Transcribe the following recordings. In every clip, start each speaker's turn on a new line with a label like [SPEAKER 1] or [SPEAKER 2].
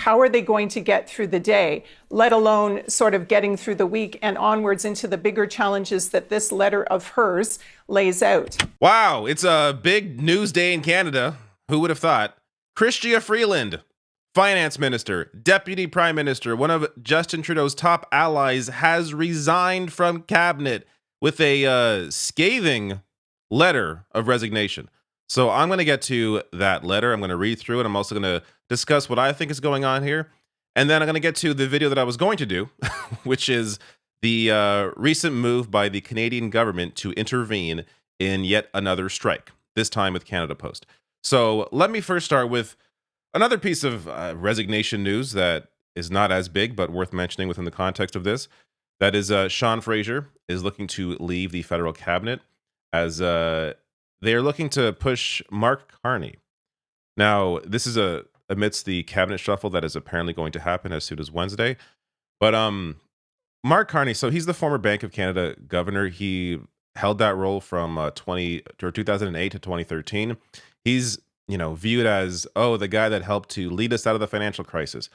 [SPEAKER 1] how are they going to get through the day, let alone sort of getting through the week and onwards into the bigger challenges that this letter of hers lays out.
[SPEAKER 2] Wow, it's a big news day in Canada. Who would have thought? Chrystia Freeland, finance minister, deputy prime minister, one of Justin Trudeau's top allies, has resigned from cabinet with a scathing letter of resignation. So I'm going to get to that letter. I'm going to read through it. I'm also going to discuss what I think is going on here. And then I'm going to get to the video that I was going to do, which is the recent move by the Canadian government to intervene in yet another strike, this time with Canada Post. So let me first start with another piece of resignation news that is not as big, but worth mentioning within the context of this. That is Sean Fraser is looking to leave the federal cabinet as they are looking to push Mark Carney. Now, this is amidst the cabinet shuffle that is apparently going to happen as soon as Wednesday. But Mark Carney, so he's the former Bank of Canada governor. He held that role from 2008 to 2013. He's viewed as, the guy that helped to lead us out of the financial crisis,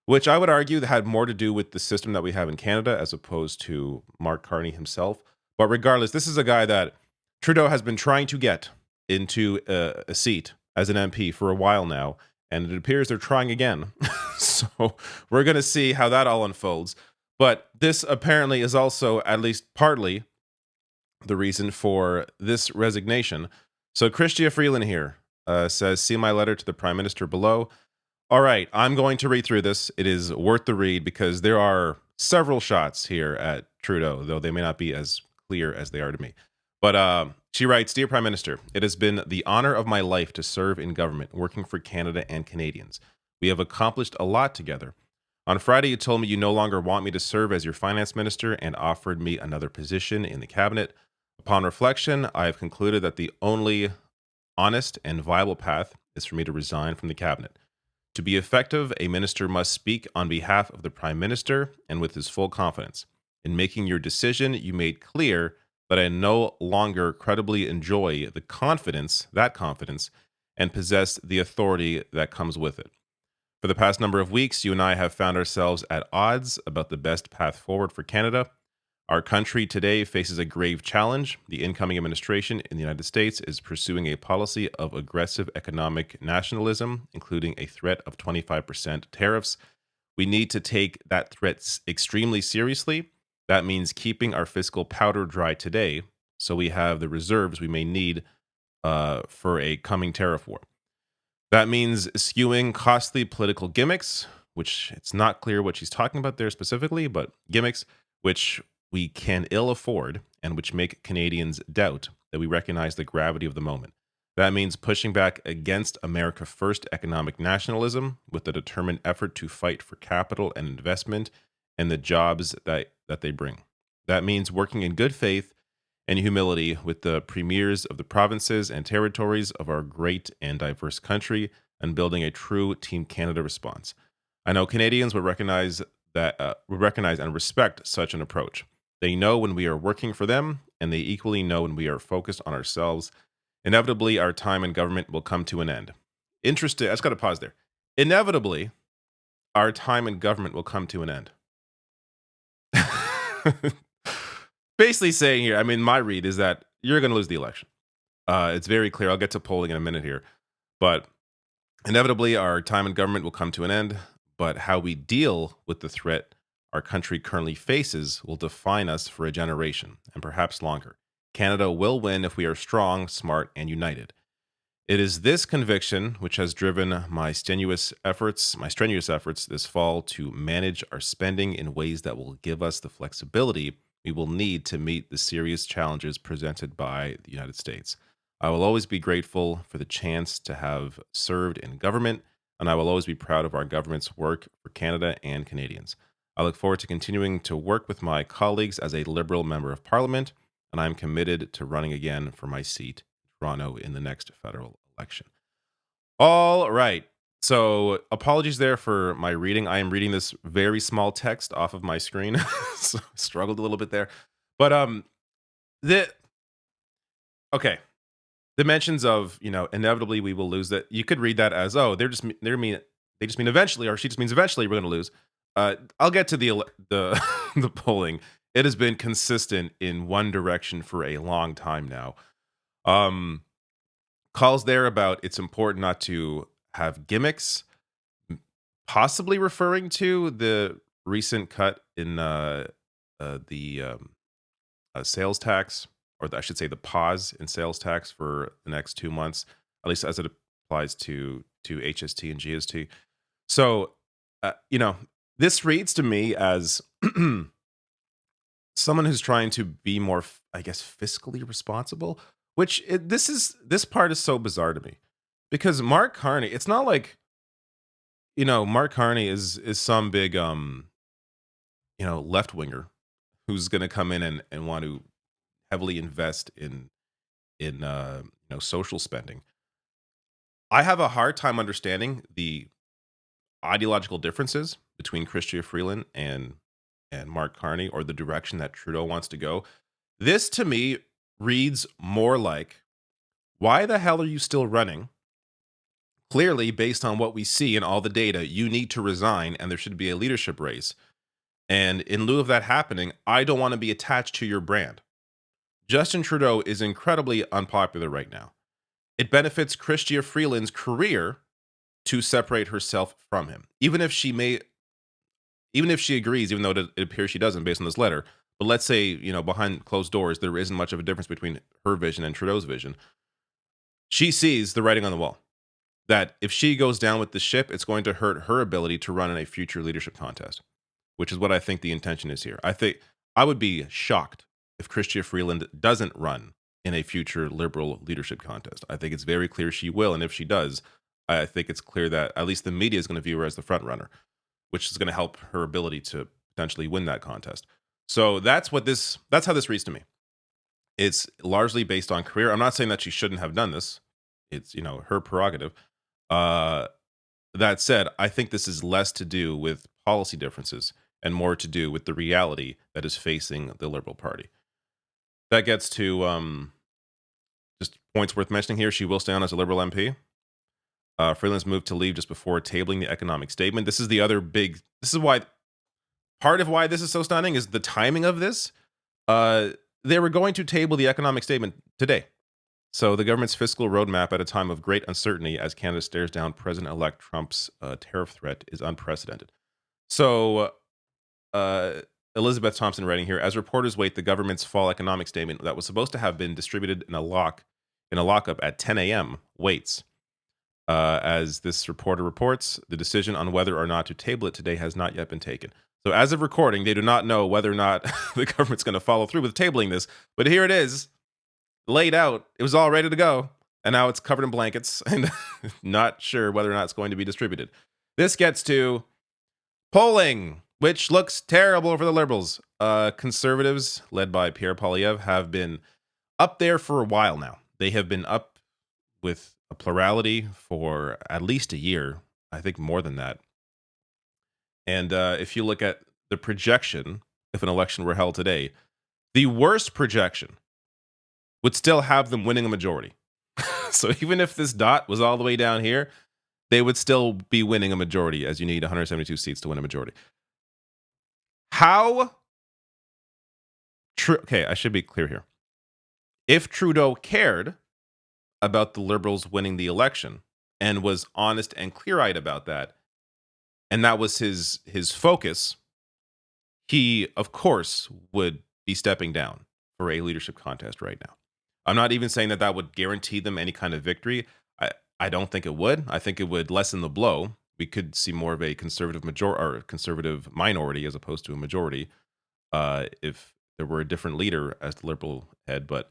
[SPEAKER 2] which I would argue that had more to do with the system that we have in Canada as opposed to Mark Carney himself. But regardless, this is a guy that Trudeau has been trying to get into a seat as an MP for a while now, and it appears they're trying again. So we're going to see how that all unfolds. But this apparently is also at least partly the reason for this resignation. So Chrystia Freeland here says, see my letter to the Prime Minister below. All right, I'm going to read through this. It is worth the read because there are several shots here at Trudeau, though they may not be as clear as they are to me. But she writes, Dear Prime Minister, it has been the honor of my life to serve in government, working for Canada and Canadians. We have accomplished a lot together. On Friday, you told me you no longer want me to serve as your finance minister and offered me another position in the cabinet. Upon reflection, I have concluded that the only honest and viable path is for me to resign from the cabinet. To be effective, a minister must speak on behalf of the Prime Minister and with his full confidence. In making your decision, you made clear that I no longer credibly enjoy that confidence, and possess the authority that comes with it. For the past number of weeks, you and I have found ourselves at odds about the best path forward for Canada. Our country today faces a grave challenge. The incoming administration in the United States is pursuing a policy of aggressive economic nationalism, including a threat of 25% tariffs. We need to take that threat extremely seriously. That means keeping our fiscal powder dry today so we have the reserves we may need for a coming tariff war. That means skewing costly political gimmicks, which it's not clear what she's talking about there specifically, but gimmicks which we can ill afford and which make Canadians doubt that we recognize the gravity of the moment. That means pushing back against America First economic nationalism with a determined effort to fight for capital and investment and the jobs that they bring. That means working in good faith and humility with the premiers of the provinces and territories of our great and diverse country and building a true Team Canada response. I know Canadians would recognize and respect such an approach. They know when we are working for them, and they equally know when we are focused on ourselves. Inevitably, our time in government will come to an end. Interesting. I just got to pause there. Inevitably, our time in government will come to an end. Basically saying here, my read is that you're going to lose the election. It's very clear. I'll get to polling in a minute here. But inevitably, our time in government will come to an end. But how we deal with the threat our country currently faces will define us for a generation, and perhaps longer. Canada will win if we are strong, smart, and united. It is this conviction which has driven my strenuous efforts this fall to manage our spending in ways that will give us the flexibility we will need to meet the serious challenges presented by the United States. I will always be grateful for the chance to have served in government, and I will always be proud of our government's work for Canada and Canadians. I look forward to continuing to work with my colleagues as a Liberal Member of Parliament, and I'm committed to running again for my seat in Toronto in the next federal election. All right. So apologies there for my reading. I am reading this very small text off of my screen, so I struggled a little bit there. But the mentions of inevitably we will lose that. You could read that as they they just mean eventually, or she just means eventually we're going to lose. I'll get to the the polling. It has been consistent in one direction for a long time now. Calls there about it's important not to have gimmicks, possibly referring to the recent cut in the sales tax, or I should say the pause in sales tax for the next 2 months, at least as it applies to HST and GST. So, this reads to me as someone who's trying to be more, I guess, fiscally responsible. This part is so bizarre to me because Mark Carney. It's not like Mark Carney is some big left winger who's going to come in and want to heavily invest in social spending. I have a hard time understanding the ideological differences between Chrystia Freeland and Mark Carney, or the direction that Trudeau wants to go. This to me reads more like, why the hell are you still running? Clearly, based on what we see in all the data, you need to resign and there should be a leadership race. And in lieu of that happening, I don't want to be attached to your brand. Justin Trudeau is incredibly unpopular right now. It benefits Chrystia Freeland's career to separate herself from him. Even if she agrees, even though it appears she doesn't based on this letter. But let's say, behind closed doors, there isn't much of a difference between her vision and Trudeau's vision. She sees the writing on the wall that if she goes down with the ship, it's going to hurt her ability to run in a future leadership contest, which is what I think the intention is here. I think I would be shocked if Chrystia Freeland doesn't run in a future Liberal leadership contest. I think it's very clear she will, and if she does, I think it's clear that at least the media is going to view her as the front runner, which is going to help her ability to potentially win that contest. So that's how this reads to me. It's largely based on career. I'm not saying that she shouldn't have done this. It's, her prerogative. That said, I think this is less to do with policy differences and more to do with the reality that is facing the Liberal Party. That gets to just points worth mentioning here. She will stay on as a Liberal MP. Freeland's moved to leave just before tabling the economic statement. This is the other big. This is why part of why this is so stunning is the timing of this. They were going to table the economic statement today. So the government's fiscal roadmap at a time of great uncertainty as Canada stares down President-elect Trump's tariff threat is unprecedented. So Elizabeth Thompson writing here, as reporters wait, the government's fall economic statement that was supposed to have been distributed in a lockup at 10 a.m. waits. As this reporter reports, the decision on whether or not to table it today has not yet been taken. So as of recording, they do not know whether or not the government's going to follow through with tabling this. But here it is, laid out. It was all ready to go. And now it's covered in blankets and not sure whether or not it's going to be distributed. This gets to polling, which looks terrible for the Liberals. Conservatives, led by Pierre Poilievre, have been up there for a while now. They have been up with a plurality for at least a year. I think more than that. And if you look at the projection, if an election were held today, the worst projection would still have them winning a majority. So even if this dot was all the way down here, they would still be winning a majority, as you need 172 seats to win a majority. Okay, I should be clear here. If Trudeau cared about the Liberals winning the election and was honest and clear-eyed about that, and that was his focus, he, of course, would be stepping down for a leadership contest right now. I'm not even saying that would guarantee them any kind of victory. I don't think it would. I think it would lessen the blow. We could see more of a conservative conservative minority as opposed to a majority if there were a different leader as the Liberal head. But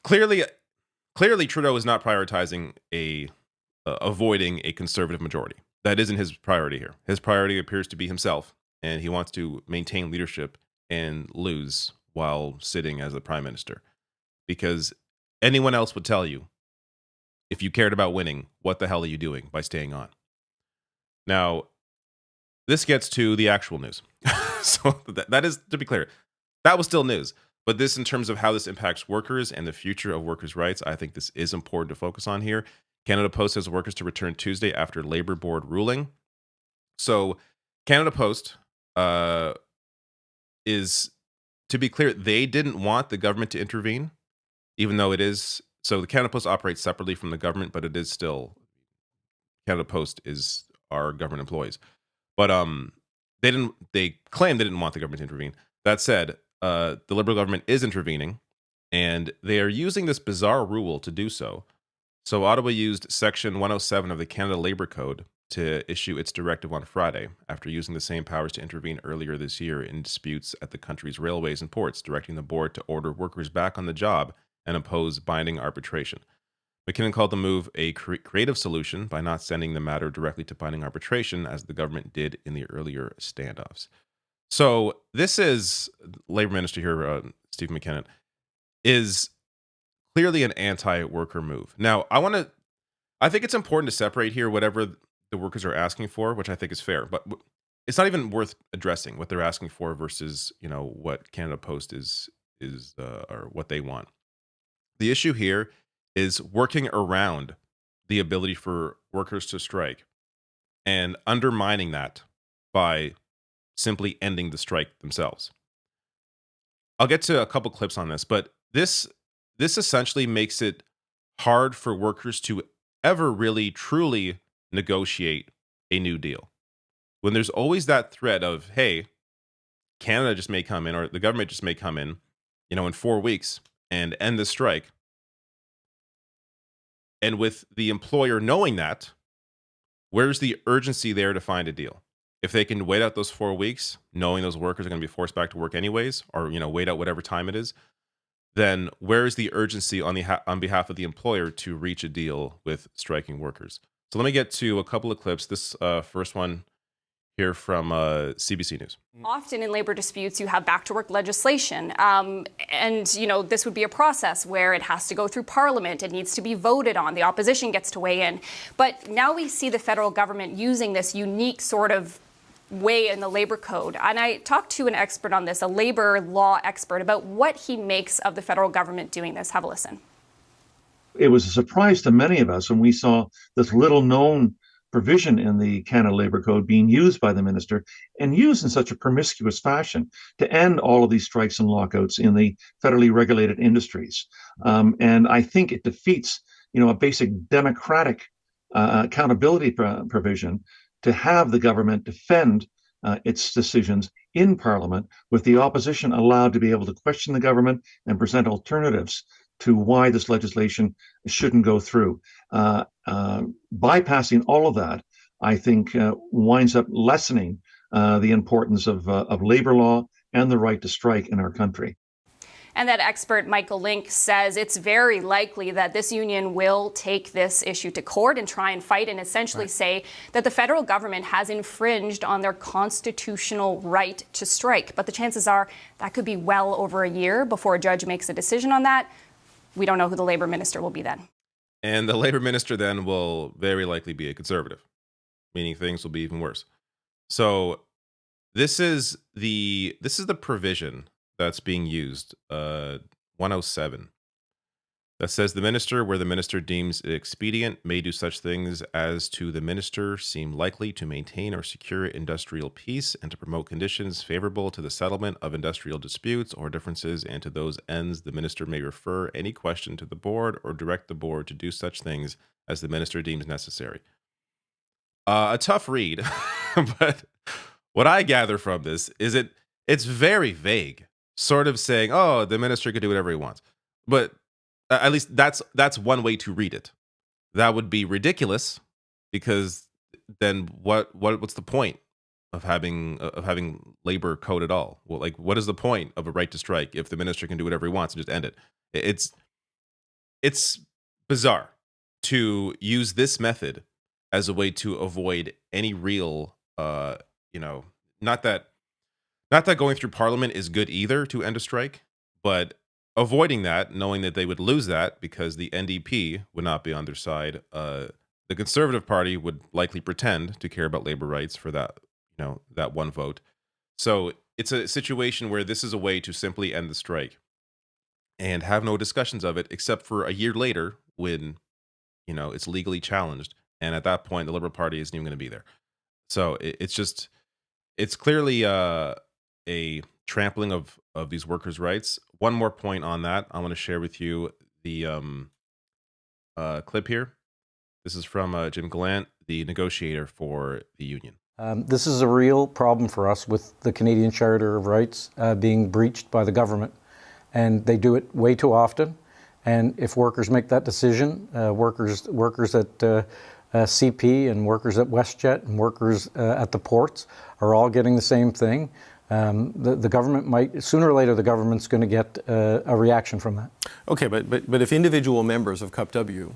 [SPEAKER 2] clearly Trudeau is not prioritizing avoiding a conservative majority. That isn't his priority here. His priority appears to be himself, and he wants to maintain leadership and lose while sitting as the prime minister. Because anyone else would tell you, if you cared about winning, what the hell are you doing by staying on? Now, this gets to the actual news. So that is, to be clear, that was still news. But this, in terms of how this impacts workers and the future of workers' rights, I think this is important to focus on here. Canada Post says workers to return Tuesday after Labor Board ruling. So Canada Post is, to be clear, they didn't want the government to intervene, even though it is. So the Canada Post operates separately from the government, but it is still, Canada Post is our government employees. But they claim they didn't want the government to intervene. That said, the Liberal government is intervening, and they are using this bizarre rule to do so. So Ottawa used Section 107 of the Canada Labour Code to issue its directive on Friday, after using the same powers to intervene earlier this year in disputes at the country's railways and ports, directing the board to order workers back on the job and impose binding arbitration. McKinnon called the move a creative solution by not sending the matter directly to binding arbitration, as the government did in the earlier standoffs. So this is, Labor Minister here, Steve McKinnon, is clearly an anti-worker move. Now, I think it's important to separate here whatever the workers are asking for, which I think is fair, but it's not even worth addressing what they're asking for versus, what Canada Post is or what they want. The issue here is working around the ability for workers to strike and undermining that by simply ending the strike themselves. I'll get to a couple clips on this, but this essentially makes it hard for workers to ever really truly negotiate a new deal. When there's always that threat of, hey, Canada just may come in, or the government just may come in, in 4 weeks and end the strike. And with the employer knowing that, where's the urgency there to find a deal? If they can wait out those 4 weeks, knowing those workers are going to be forced back to work anyways, or wait out whatever time it is, then where is the urgency on behalf of the employer to reach a deal with striking workers? So let me get to a couple of clips. This first one here from CBC News.
[SPEAKER 3] Often in labor disputes, you have back-to-work legislation. And, this would be a process where it has to go through Parliament. It needs to be voted on. The opposition gets to weigh in. But now we see the federal government using this unique sort of way in the labor code. And I talked to an expert on this, a labor law expert, about what he makes of the federal government doing this. Have a listen.
[SPEAKER 4] It was a surprise to many of us when we saw this little-known provision in the Canada Labour Code being used by the minister, and used in such a promiscuous fashion to end all of these strikes and lockouts in the federally regulated industries. And I think it defeats, a basic democratic accountability provision to have the government defend its decisions in Parliament, with the opposition allowed to be able to question the government and present alternatives to why this legislation shouldn't go through. Bypassing all of that, I think, winds up lessening the importance of labor law and the right to strike in our country.
[SPEAKER 3] And that expert, Michael Link, says it's very likely that this union will take this issue to court and try and fight and essentially say that the federal government has infringed on their constitutional right to strike. But the chances are that could be well over a year before a judge makes a decision on that. We don't know who the labor minister will be then.
[SPEAKER 2] And the labor minister then will very likely be a conservative, meaning things will be even worse. So this is the provision that's being used, 107, that says the minister, where the minister deems it expedient, may do such things as to the minister seem likely to maintain or secure industrial peace and to promote conditions favorable to the settlement of industrial disputes or differences, and to those ends the minister may refer any question to the board or direct the board to do such things as the minister deems necessary. A tough read, but what I gather from this is it's very vague, sort of saying, oh, the minister could do whatever he wants. But at least that's one way to read it. That would be ridiculous, because then what's the point of having labor code at all? Well, like, what is the point of a right to strike if the minister can do whatever he wants and just end it? It's bizarre to use this method as a way to avoid any real, not that going through Parliament is good either to end a strike, but avoiding that, knowing that they would lose that because the NDP would not be on their side. The Conservative Party would likely pretend to care about labor rights for that, that one vote. So it's a situation where this is a way to simply end the strike and have no discussions of it, except for a year later when, it's legally challenged. And at that point, the Liberal Party isn't even going to be there. So it's clearly a trampling of these workers' rights. One more point on that. I want to share with you the clip here. This is from Jim Gallant, the negotiator for the union.
[SPEAKER 5] This is a real problem for us with the Canadian Charter of Rights being breached by the government, and they do it way too often. And if workers make that decision, workers at CP and workers at WestJet and workers at the ports are all getting the same thing. The government might, sooner or later, the government's going to get a reaction from that.
[SPEAKER 6] Okay, but if individual members of CUPW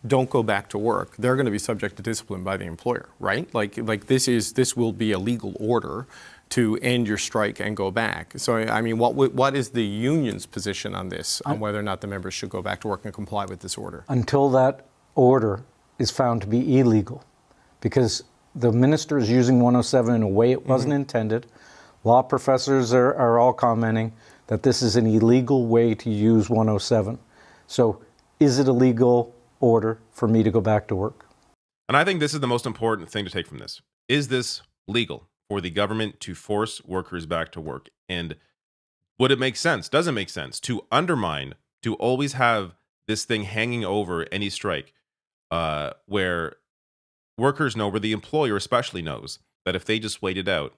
[SPEAKER 6] don't go back to work, they're going to be subject to discipline by the employer, right? Like this will be a legal order to end your strike and go back. So, I mean, what is the union's position on this, on whether or not the members should go back to work and comply with this order?
[SPEAKER 5] Until that order is found to be illegal, because the minister is using 107 in a way it wasn't intended. Law professors are all commenting that this is an illegal way to use 107. So is it a legal order for me to go back to work?
[SPEAKER 2] And I think this is the most important thing to take from this. Is this legal for the government to force workers back to work? And would it make sense? Does it make sense to undermine, to always have this thing hanging over any strike, where workers know, where the employer especially knows, that if they just wait it out,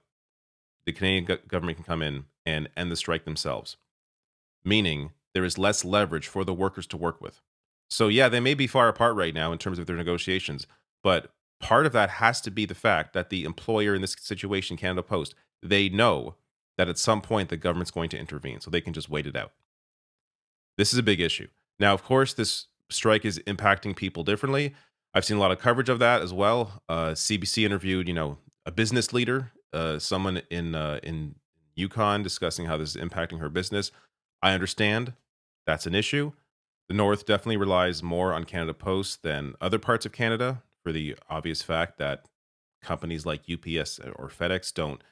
[SPEAKER 2] the Canadian government can come in and end the strike themselves, meaning there is less leverage for the workers to work with. So yeah, they may be far apart right now in terms of their negotiations, but part of that has to be the fact that the employer in this situation, Canada Post, they know that at some point the government's going to intervene, so they can just wait it out. This is a big issue. Now, of course, this strike is impacting people differently. I've seen a lot of coverage of that as well. CBC interviewed, a business leader, someone in Yukon, discussing how this is impacting her business. I understand that's an issue. The North definitely relies more on Canada Post than other parts of Canada, for the obvious fact that companies like UPS or FedEx don't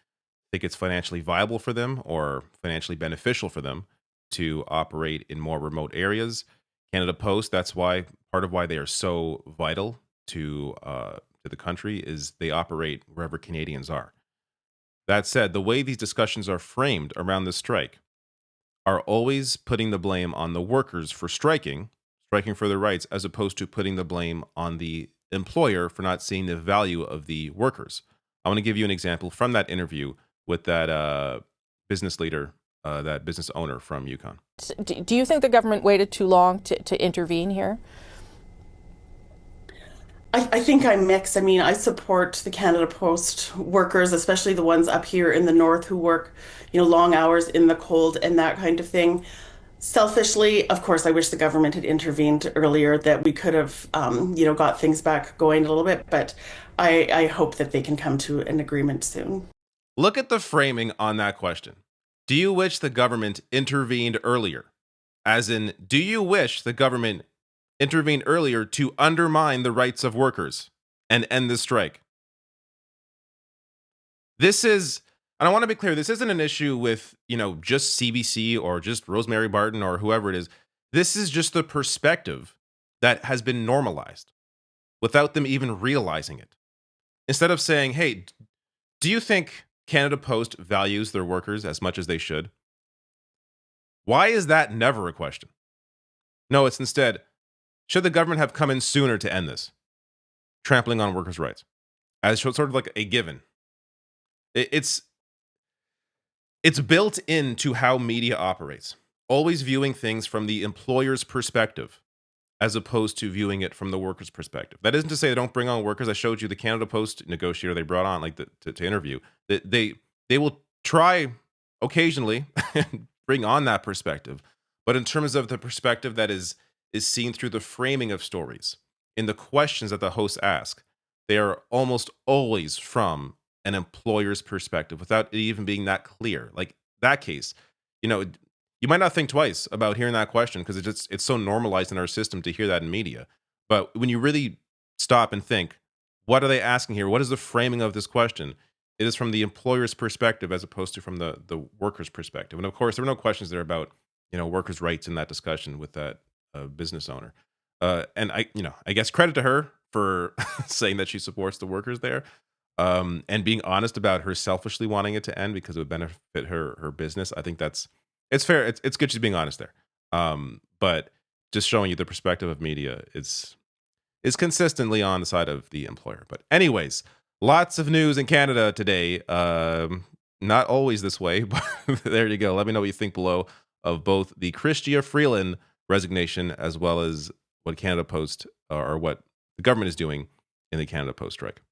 [SPEAKER 2] think it's financially viable for them or financially beneficial for them to operate in more remote areas. Canada Post, that's why, part of why they are so vital to the country, is they operate wherever Canadians are. That said, the way these discussions are framed around the strike are always putting the blame on the workers for striking for their rights, as opposed to putting the blame on the employer for not seeing the value of the workers. I want to give you an example from that interview with that business leader, that business owner from Yukon.
[SPEAKER 7] Do you think the government waited too long to intervene here?
[SPEAKER 8] I think I'm mixed. I mean, I support the Canada Post workers, especially the ones up here in the north who work, long hours in the cold and that kind of thing. Selfishly, of course, I wish the government had intervened earlier, that we could have, got things back going a little bit. But I hope that they can come to an agreement soon.
[SPEAKER 2] Look at the framing on that question. Do you wish the government intervened earlier? As in, do you wish the government intervened earlier to undermine the rights of workers and end the strike? This is, and I want to be clear, this isn't an issue with, just CBC or just Rosemary Barton or whoever it is. This is just the perspective that has been normalized without them even realizing it. Instead of saying, hey, do you think Canada Post values their workers as much as they should? Why is that never a question? No, it's instead, should the government have come in sooner to end this, trampling on workers' rights, as sort of like a given? It's built into how media operates, always viewing things from the employer's perspective, as opposed to viewing it from the worker's perspective. That isn't to say they don't bring on workers. I showed you the Canada Post negotiator they brought on, to interview. They will try occasionally bring on that perspective, but in terms of the perspective that is seen through the framing of stories, in the questions that the hosts ask, they are almost always from an employer's perspective, without it even being that clear. Like that case, you might not think twice about hearing that question, because it's so normalized in our system to hear that in media. But when you really stop and think, what are they asking here? What is the framing of this question? It is from the employer's perspective as opposed to from the worker's perspective. And of course, there were no questions there about workers' rights in that discussion with that business owner. And I guess credit to her for saying that she supports the workers there, and being honest about her selfishly wanting it to end because it would benefit her business. I think it's fair. It's good she's being honest there. But just showing you the perspective of media is consistently on the side of the employer. But anyways, lots of news in Canada today. Not always this way, but there you go. Let me know what you think below of both the Chrystia Freeland resignation as well as what Canada Post or what the government is doing in the Canada Post strike.